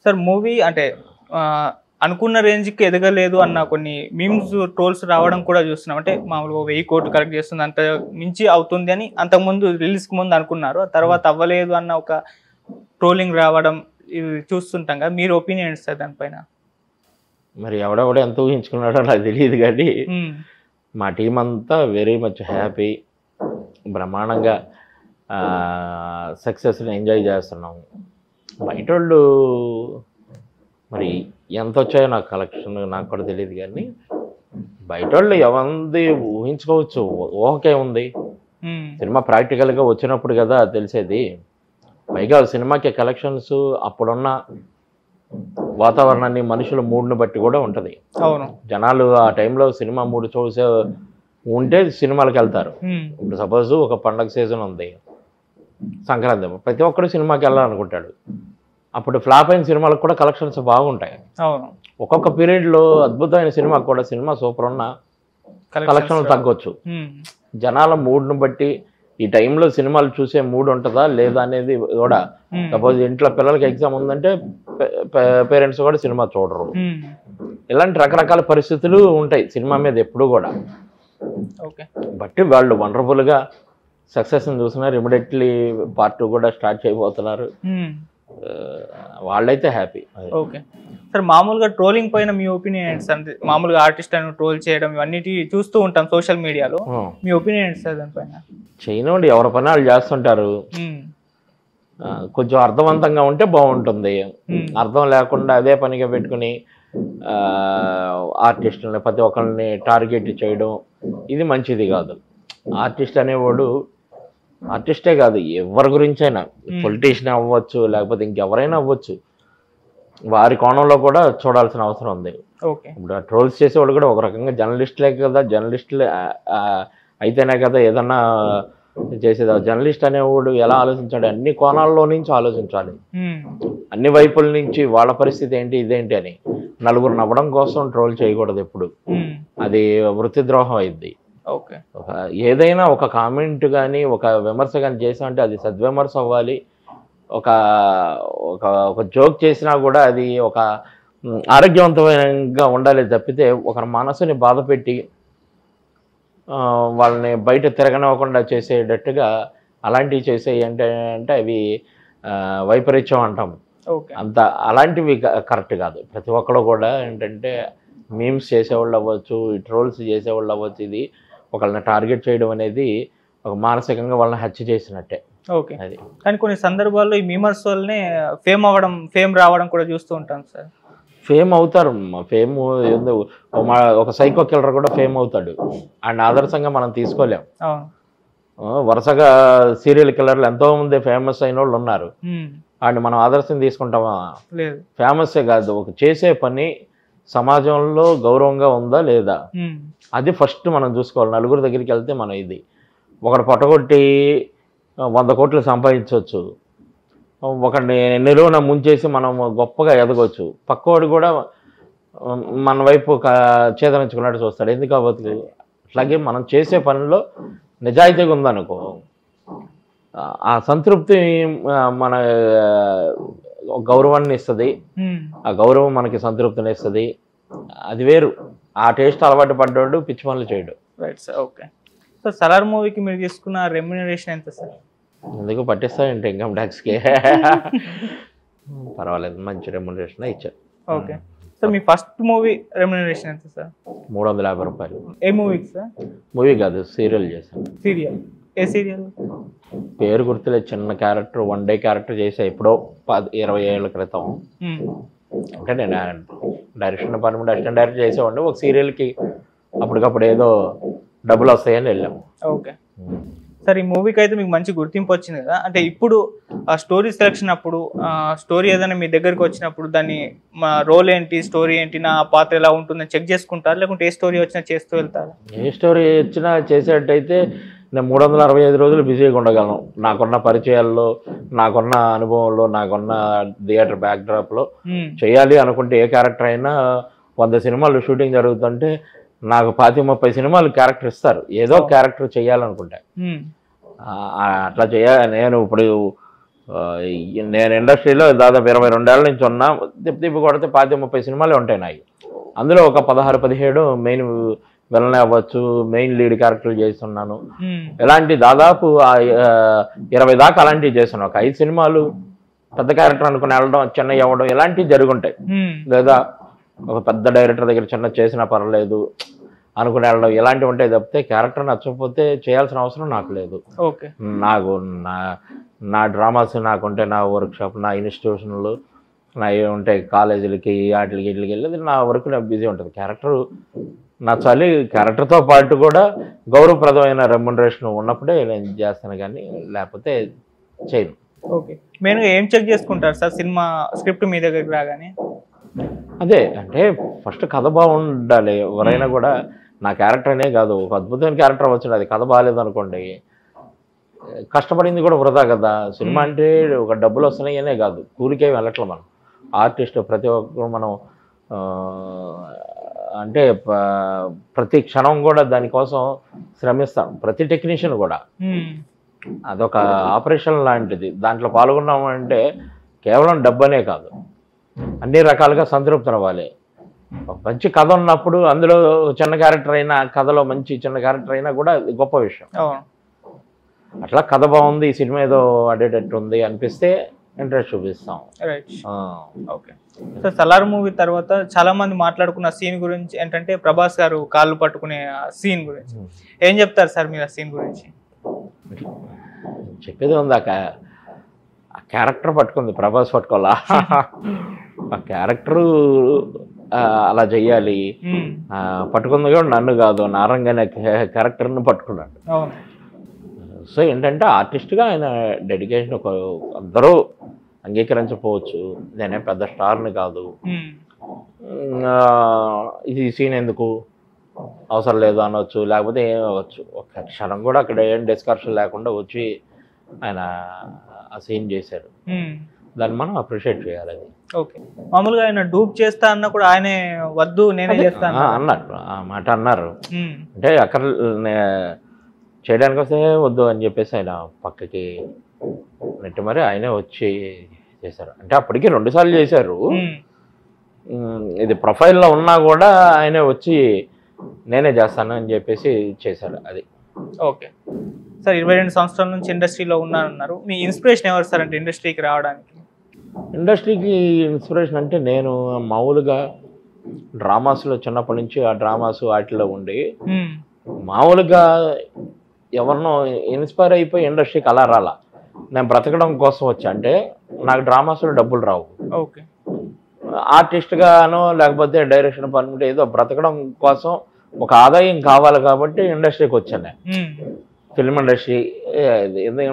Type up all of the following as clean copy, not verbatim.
Sir movie అంటే అనుకున్న రేంజ్కి ఎదగలేదు అన్న కొన్ని మీమ్స్ ట్రోల్స్ రావడం కూడా చూస్తున్నాం. అంటే మామూలుగా 1000 కోట్లు కలెక్ట్ చేస్తుంది, అంత మించి అవుతుంది అని అంతకుముందు రిలీజ్కి ముందు అనుకున్నారు. ఆ తర్వాత అవ్వలేదు అన్న ఒక ట్రోలింగ్ రావడం ఇవి చూస్తుంటాం కదా, మీరు ఒపీనియన్ సార్ దానిపైన? మరి ఎవడెవడ ఎంత ఊహించుకున్నాడో నాకు తెలియదు, కానీ మా టీం అంతా వెరీ మచ్ హ్యాపీ, బ్రహ్మాండంగా సక్సెస్ని ఎంజాయ్ చేస్తున్నాము. బయట వాళ్ళు మరి ఎంత వచ్చాయో నాకు కలెక్షన్ నాకు కూడా తెలియదు, కానీ బయట వాళ్ళు ఎవంది ఊహించుకోవచ్చు, ఊహకే ఉంది. సినిమా ప్రాక్టికల్గా వచ్చినప్పుడు కదా తెలిసేది. పైగా సినిమాకి కలెక్షన్స్ అప్పుడున్న వాతావరణాన్ని, మనుషుల మూడ్ని బట్టి కూడా ఉంటుంది. అవును, జనాలు ఆ టైంలో సినిమా మూడు చూసే ఉంటే సినిమాలకు వెళ్తారు. ఇప్పుడు సపోజ్ ఒక పండగ సీజన్ ఉంది, సంక్రాంతి, ప్రతి ఒక్కరు సినిమాకి వెళ్ళాలనుకుంటాడు. అప్పుడు ఫ్లాప్ అయిన సినిమాలకు కూడా కలెక్షన్స్ బాగుంటాయి. అవును, ఒక్కొక్క పీరియడ్లో అద్భుతమైన సినిమా కూడా సినిమా సూపర్ ఉన్న కలెక్షన్లు తగ్గొచ్చు. జనాల మూడ్ను బట్టి ఈ టైంలో సినిమాలు చూసే మూడ్ ఉంటుందా లేదా అనేది కూడా. సపోజ్ ఇంట్లో పిల్లలకి ఎగ్జామ్ ఉందంటే పేరెంట్స్ కూడా సినిమా చూడరు. ఇలాంటి రకరకాల పరిస్థితులు ఉంటాయి సినిమా మీద ఎప్పుడు కూడా. బట్టి వాళ్ళు వండర్ఫుల్గా సక్సెస్ని చూస్తున్నారు. ఇమీడియట్లీ పార్ట్ 2 కూడా స్టార్ట్ చేయబోతున్నారు. వాళ్ళైతే హ్యాపీ. ఓకే సార్, మామూలుగా ట్రోలింగ్ పైన మీ ఒపీనియన్ ఏంటి సార్? అంటే మామూలుగా ఆర్టిస్ట్ అని ట్రోల్ చేయడం ఇవన్నిటి చూస్తూ ఉంటాం సోషల్ మీడియాలో, మీ ఒపీనియన్ ఏంటి సార్ దానిపైన? చేయనివ్వండి, ఎవరి పని వాళ్ళు చేస్తుంటారు. కొంచెం అర్థవంతంగా ఉంటే బాగుంటుంది. అర్థం లేకుండా అదే పనిగా పెట్టుకుని ఆర్టిస్టులని ప్రతి ఒక్కరిని టార్గెట్ చేయడం ఇది మంచిది కాదు. ఆర్టిస్ట్ అనేవాడు ఆర్టిస్టే కాదు, ఎవరి గురించైనా, పొలిటీషియన్ అవ్వచ్చు లేకపోతే ఇంకెవరైనా అవ్వచ్చు, వారి కోణంలో కూడా చూడాల్సిన అవసరం ఉంది. ఇప్పుడు ట్రోల్స్ చేసేవాళ్ళు కూడా ఒక రకంగా జర్నలిస్టులే కదా, జర్నలిస్టులే అయితేనే కదా ఏదన్నా చేసేది. జర్నలిస్ట్ అనేవాడు ఎలా ఆలోచించాడు, అన్ని కోణాల్లో నుంచి ఆలోచించాలి, అన్ని వైపుల నుంచి వాళ్ళ పరిస్థితి ఏంటి ఇదేంటి అని. నలుగురు నవ్వడం కోసం ట్రోల్ చేయకూడదు ఎప్పుడు, అది వృత్తి ద్రోహం అయింది. ఏదైనా ఒక కామెంట్ కానీ ఒక విమర్శ కానీ చేసామంటే అది సద్విమర్శ అవ్వాలి. ఒక ఒక జోక్ చేసినా కూడా అది ఒక ఆరోగ్యవంతమైనగా ఉండాలి తప్పితే ఒకరి మనసుని బాధ పెట్టి వాళ్ళని బయట తిరగనివ్వకుండా చేసేటట్టుగా అలాంటివి చేసేవి అంటే అవి వైపరీత్యం అంటాం. అంత అలాంటివి కరెక్ట్ కాదు. ప్రతి ఒక్కరు కూడా ఏంటంటే మీమ్స్ చేసేవాళ్ళు అవ్వచ్చు, ట్రోల్స్ చేసేవాళ్ళు అవ్వచ్చు, ఇది ఒకళ్ళని టార్గెట్ చేయడం అనేది ఒక మానసికంగా వాళ్ళని హత్య చేసినట్టే. అది కానీ కొన్ని సందర్భాల్లో ఈ మీమర్స్ వల్లనే ఫేమ్ రావడం కూడా చూస్తూ ఉంటాం సార్. ఫేమ్ అవుతారు. ఫేమ్ ఒక సైకో కిల్లర్ కూడా ఫేమ్ అవుతాడు, అండ్ ఆదర్శంగా మనం తీసుకోలేం. వరుసగా సీరియల్ కిల్లర్లు ఎంతోమంది ఫేమస్ అయిన వాళ్ళు ఉన్నారు, అండ్ మనం ఆదర్శం తీసుకుంటామా? లేదు. ఫేమస్సే కాదు, ఒక చేసే పని సమాజంలో గౌరవంగా ఉందా లేదా అది ఫస్ట్ మనం చూసుకోవాలి. నలుగురు దగ్గరికి వెళ్తే మనం ఇది ఒకటి పొట్టగొట్టి 100 కోట్లు సంపాదించవచ్చు, ఒకడిని నిలువున ముంచేసి మనం గొప్పగా ఎదగవచ్చు, పక్కవాడు కూడా మన వైపు చేదరించుకున్నట్టు చూస్తాడు. ఎందుకు అవ్వదు? అట్లాగే మనం చేసే పనిలో నిజాయితీగా ఉందనుకో, ఆ సంతృప్తి మన గౌరవాన్ని ఇస్తుంది, ఆ గౌరవం మనకి సంతృప్తిని ఇస్తుంది. అది వేరు. ఆ టేస్ట్ అలవాటు పడ్డాడు పిచ్చి పనులు చేయడు. Right sir. Okay sir, Salaar మూవీకి మీరు తీసుకున్న రెమ్యునరేషన్ ఎంత సార్? ఎందుకు పట్టిస్తాయంటే ఇన్కమ్ ట్యాక్స్కి పర్వాలేదు, మంచి రెమ్యునరేషన్ ఇచ్చారు. ఓకే సార్, మీ ఫస్ట్ మూవీ రెమ్యునరేషన్ ఎంత సార్? 350 రూపాయలు. ఏ మూవీకి సార్? మూవీ కాదు, సీరియల్ చేశాను. సీరియల్? ఏ సీరియల్? పేరు గుర్తులేదు. చిన్న క్యారెక్టర్, 1 డే క్యారెక్టర్ చేసా ఎప్పుడో 20 ఏళ్ళ క్రితం. అంటే నేను డైరెక్షన్ డిపార్ట్మెంట్ అసిస్టెంట్ డైరెక్టర్ చేసేవాడిని. ఒక సీరియల్కి అప్పటికప్పుడు ఏదో డబ్బులు వస్తాయని వెళ్ళాము. ఓకే సార్, ఈ మూవీకి అయితే మీకు మంచి గుర్తింపు వచ్చింది కదా. అంటే ఇప్పుడు ఆ స్టోరీ సెలెక్షన్ అప్పుడు స్టోరీ ఏదైనా మీ దగ్గరికి వచ్చినప్పుడు దాన్ని మా రోల్ ఏంటి, స్టోరీ ఏంటి, నా పాత్ర ఎలా ఉంటుందని చెక్ చేసుకుంటారు, లేకుంటే ఏ స్టోరీ వచ్చినా చేస్తూ వెళ్తారు? ఏ స్టోరీ వచ్చినా చేసేటైతే నేను 365 రోజులు బిజీగా ఉండగలను. నాకున్న పరిచయాల్లో, నాకున్న అనుభవంలో, నాకున్న థియేటర్ బ్యాక్డ్రాప్లో చేయాలి అనుకుంటే ఏ క్యారెక్టర్ అయినా 100 సినిమాలు షూటింగ్ జరుగుతుంటే నాకు 25-30 సినిమాలు క్యారెక్టర్ ఇస్తారు, ఏదో క్యారెక్టర్ చేయాలనుకుంటే. అట్లా చేయాలి. నేను ఇప్పుడు నేను ఇండస్ట్రీలో దాదాపు 22 ఏళ్ళ నుంచి ఉన్నా. తిప్పి కొడితే 25-30 సినిమాలే ఉంటాయి నాయి. అందులో ఒక 16-17 మెయిన్ విలన్ అవ్వచ్చు, మెయిన్ లీడ్ క్యారెక్టర్లు చేస్తున్నాను. ఇలాంటి దాదాపు 20 దాకా అలాంటివి చేస్తున్నాను. ఒక 5 సినిమాలు పెద్ద క్యారెక్టర్ అనుకుని వెళ్ళడం, చెన్నై అవ్వడం ఇలాంటివి జరుగుంటాయి. లేదా ఒక పెద్ద డైరెక్టర్ దగ్గర చిన్న చేసినా పర్లేదు అనుకుని వెళ్ళడం ఇలాంటివి ఉంటాయి తప్పితే క్యారెక్టర్ నచ్చకపోతే చేయాల్సిన అవసరం నాకు లేదు. నాకు నా డ్రామాస్ నాకుంటే నా వర్క్షాప్, నా ఇన్స్టిట్యూషన్లు, నా ఉంటాయి కాలేజీలకి వాటికి వీటికి వెళ్ళేది నా వర్క్ నాకు బిజీ ఉంటుంది. క్యారెక్టర్ నచ్చాలి, క్యారెక్టర్తో పాటు కూడా గౌరవప్రదమైన రెమ్యునరేషన్ ఉన్నప్పుడే నేను చేస్తాను, కానీ లేకపోతే చేయను. ఓకే, మెయిన్గా ఏం చెక్ చేసుకుంటారు సార్ సినిమా స్క్రిప్ట్ మీ దగ్గరికి రాగానే? అదే అంటే ఫస్ట్ కథ బాగుండాలి. ఎవరైనా కూడా నా క్యారెక్టర్ అనే కాదు, ఒక అద్భుతమైన క్యారెక్టర్ వచ్చింది, అది కథ బాగాలేదు అనుకోండి, కష్టపడింది కూడా వృధా కదా. సినిమా అంటే ఒక డబ్బులు వస్తున్నాయి అనే కాదు, కూలికే వెళ్ళట్లేదు. మనం ఆర్టిస్ట్ ప్రతి ఒక్కరు మనం అంటే ప్రతి క్షణం కూడా దానికోసం శ్రమిస్తాం. ప్రతి టెక్నీషియన్ కూడా అదొక ఆపరేషన్ లాంటిది. దాంట్లో పాల్గొన్నామంటే కేవలం డబ్బనే కాదు, అన్ని రకాలుగా సంతృప్తి అవ్వాలి. మంచి కథ ఉన్నప్పుడు అందులో చిన్న క్యారెక్టర్ అయినా, కథలో మంచి చిన్న క్యారెక్టర్ అయినా కూడా గొప్ప విషయం. అట్లా కథ బాగుంది, ఈ సినిమా ఏదో అడేటట్టు ఉంది అనిపిస్తే ఇంట్రెస్ట్ చూపిస్తాం. ఓకే సార్, సలార్ మూవీ తర్వాత చాలా మంది మాట్లాడుకున్న సీన్ గురించి ఏంటంటే ప్రభాస్ గారు కాళ్ళు పట్టుకునే సీన్ గురించి ఏం చెప్తారు సార్ మీరు? ఆ సీన్ గురించి చెప్పేది ఉంది, ఆ క్యారెక్టర్ పట్టుకుంది, ప్రభాస్ పట్టుకోవాలా. ఆ క్యారెక్టరు అలా చెయ్యాలి. పట్టుకుంది కూడా నన్ను కాదు, నారంగ అనే క్యారెక్టర్ని పట్టుకున్నాడు. సో ఏంటంటే ఆర్టిస్ట్గా ఆయన డెడికేషన్ అందరూ అంగీకరించకపోవచ్చు, నేనే పెద్ద స్టార్ని కాదు, ఇది సీన్ ఎందుకు అవసరం లేదు అనవచ్చు, లేకపోతే ఏం అవ్వచ్చు. ఒక క్షణం కూడా అక్కడ ఏం డిస్కషన్ లేకుండా వచ్చి ఆయన ఆ సీన్ చేశారు, దాన్ని మనం అప్రిషియేట్ చేయాలి. అది ఓకే, మామూలుగా ఆయన డూప్ చేస్తా అన్న కూడా ఆయనే వద్దు నేనే చేస్తాను అన్నారు, ఆ మాట అన్నారు. అంటే అక్కడ చేయడానికి వస్తే వద్దు అని చెప్పేసి ఆయన పక్కకి నెట్టి మరి ఆయనే వచ్చి చేశారు. అంటే అప్పటికి 2 సార్లు చేశారు. ఇది ప్రొఫైల్లో ఉన్నా కూడా ఆయనే వచ్చి నేనే చేస్తాను అని చెప్పేసి చేశారు. అది ఓకే సార్, 22 సంవత్సరాల నుంచి ఇండస్ట్రీలో ఉన్నారన్నారు. మీ ఇన్స్పిరేషన్ ఎవరు సార్ అంటే ఇండస్ట్రీకి రావడానికి? ఇండస్ట్రీకి ఇన్స్పిరేషన్ అంటే నేను మామూలుగా డ్రామాస్లో చిన్నప్పటి నుంచి ఆ డ్రామాస్ వాటిలో ఉండి మామూలుగా ఎవరినో ఇన్స్పైర్ అయిపోయి ఇండస్ట్రీకి అలా రాలా. నేను బ్రతకడం కోసం వచ్చా. అంటే నాకు డ్రామాస్లో డబ్బులు రావు, ఓకే ఆర్టిస్ట్గానో లేకపోతే డైరెక్షన్ పర్మిట్ ఏదో బ్రతకడం కోసం ఒక ఆదాయం కావాలి కాబట్టి ఇండస్ట్రీకి వచ్చాను. ఫిల్మ్ ఇండస్ట్రీ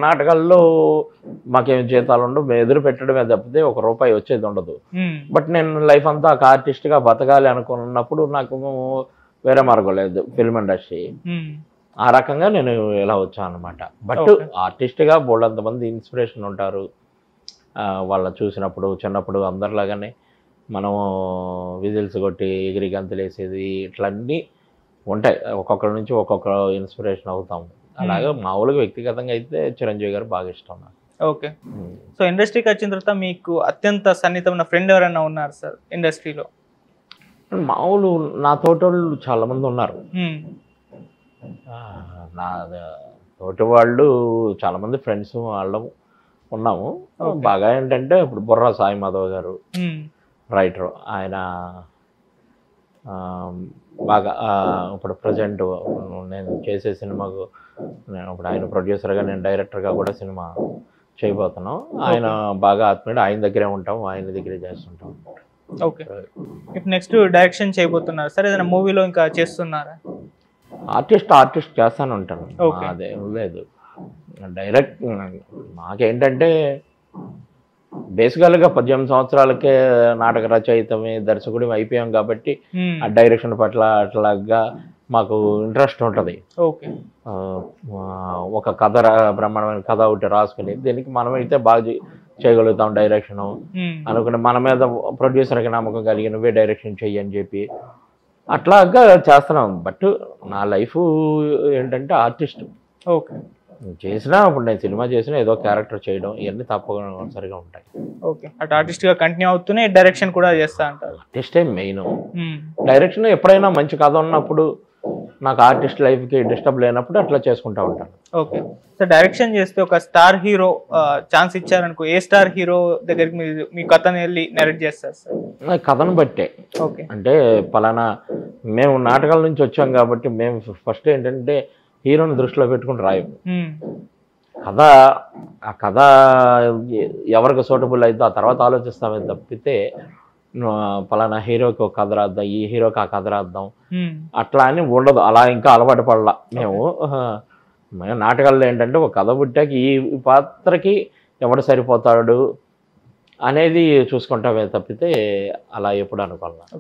నాటకాల్లో మాకేం జీతాలు ఉండవు, మేము ఎదురు పెట్టడమే తప్పితే ₹1 వచ్చేది ఉండదు. బట్ నేను లైఫ్ అంతా ఒక ఆర్టిస్ట్గా బతకాలి అనుకున్నప్పుడు నాకు వేరే మార్గం లేదు, ఫిల్మ్ ఇండస్ట్రీ. ఆ రకంగా నేను ఇలా వచ్చాను అనమాట. బట్ ఆర్టిస్ట్గా బోల్డంతమంది ఇన్స్పిరేషన్ ఉంటారు. వాళ్ళ చూసినప్పుడు చిన్నప్పుడు అందరిలాగానే మనము విజిల్స్ కొట్టి ఎగిరి గంతులు వేసేది ఇట్లన్నీ ఉంటాయి. ఒక్కొక్కరి నుంచి ఒక్కొక్క ఇన్స్పిరేషన్ అవుతాము. అలాగే మామూలుగా వ్యక్తిగతంగా అయితే చిరంజీవి గారు బాగా ఇష్టం నాకు. ఓకే, సో ఇండస్ట్రీకి వచ్చిన తర్వాత మీకు అత్యంత సన్నిహితమైన ఫ్రెండ్ ఎవరైనా ఉన్నారు సార్ ఇండస్ట్రీలో? మామూలు నా తోటోళ్ళు చాలామంది ఉన్నారు. నా తోటి వాళ్ళు చాలామంది ఫ్రెండ్స్ వాళ్ళం ఉన్నాము. బాగా ఏంటంటే ఇప్పుడు బుర్రా సాయి మాధవ్ గారు రైటర్, ఆయన బాగా ఇప్పుడు ప్రజెంట్ నేను చేసే సినిమాకు నేను ఇప్పుడు ఆయన ప్రొడ్యూసర్గా నేను డైరెక్టర్గా కూడా సినిమా చేయబోతున్నాం. ఆయన బాగా ఆత్మీయుడు, ఆయన దగ్గరే ఉంటాం, ఆయన దగ్గరే చేస్తుంటాం. ఓకే, ఇప్పుడు నెక్స్ట్ డైరెక్షన్ చేయబోతున్నారు సార్, ఏదైనా మూవీలో ఇంకా చేస్తున్నారా? ఆర్టిస్ట్ చేస్తాను ఉంటాను, అదేం లేదు. డైరెక్ట్ మాకేంటంటే బేసికల్గా 18 సంవత్సరాలకే నాటక రచయితమే దర్శకుడి అయిపోయాం కాబట్టి ఆ డైరెక్షన్ పట్ల అట్లాగా మాకు ఇంట్రెస్ట్ ఉంటుంది. ఒక కథ బ్రహ్మాండమైన కథ ఒకటి రాసుకుని దీనికి మనమైతే బాగా చేయగలుగుతాం డైరెక్షన్ అనుకుని మన మీద ప్రొడ్యూసర్కి నమ్మకం కలిగి నువ్వే డైరెక్షన్ చెయ్యి అని చెప్పి అట్లాగా చేస్తున్నాం. బట్ నా లైఫ్ ఏంటంటే ఆర్టిస్ట్. ఓకే, చేసినా ఇప్పుడు నేను సినిమా చేసినా ఏదో క్యారెక్టర్ చేయడం ఇవన్నీ తప్పనిసరిగా ఉంటాయి. ఓకే, అటు ఆర్టిస్ట్ గా కంటిన్యూ అవుతూనే డైరెక్షన్ కూడా చేస్తా అంటారు. ఆర్టిస్టే మెయిన్. డైరెక్షన్ ఎప్పుడైనా మంచి కథ ఉన్నప్పుడు, నాకు ఆర్టిస్ట్ లైఫ్కి డిస్టర్బ్ లేనప్పుడు అట్లా చేసుకుంటా ఉంటాను. ఓకే సార్, డైరెక్షన్ చేస్తే ఒక స్టార్ హీరో ఛాన్స్ ఇచ్చారనుకో, ఏ స్టార్ హీరో దగ్గరికి మీరు మీ కథను వెళ్ళి నెరేట్ చేస్తారు సార్? కథను బట్టే. ఓకే, అంటే పలానా మేము నాటకాల నుంచి వచ్చాం కాబట్టి మేము ఫస్ట్ ఏంటంటే హీరోని దృష్టిలో పెట్టుకుని రాయము. కథ ఆ కథ ఎవరికి సూటబుల్ అయితే ఆ తర్వాత ఆలోచిస్తామే తప్పితే పలానా హీరోకి ఒక కథ రాద్దాం, ఈ హీరోకి ఆ కథ రాద్దాం అట్లా అని ఉండదు. అలా ఇంకా అలవాటు పడలా మేము. నాటకాల్లో ఏంటంటే ఒక కథ పుట్టాక ఈ పాత్రకి ఎవడు సరిపోతాడు అనేది చూసుకుంటామే తప్పితే అలా ఎప్పుడు అనుకోవాలి.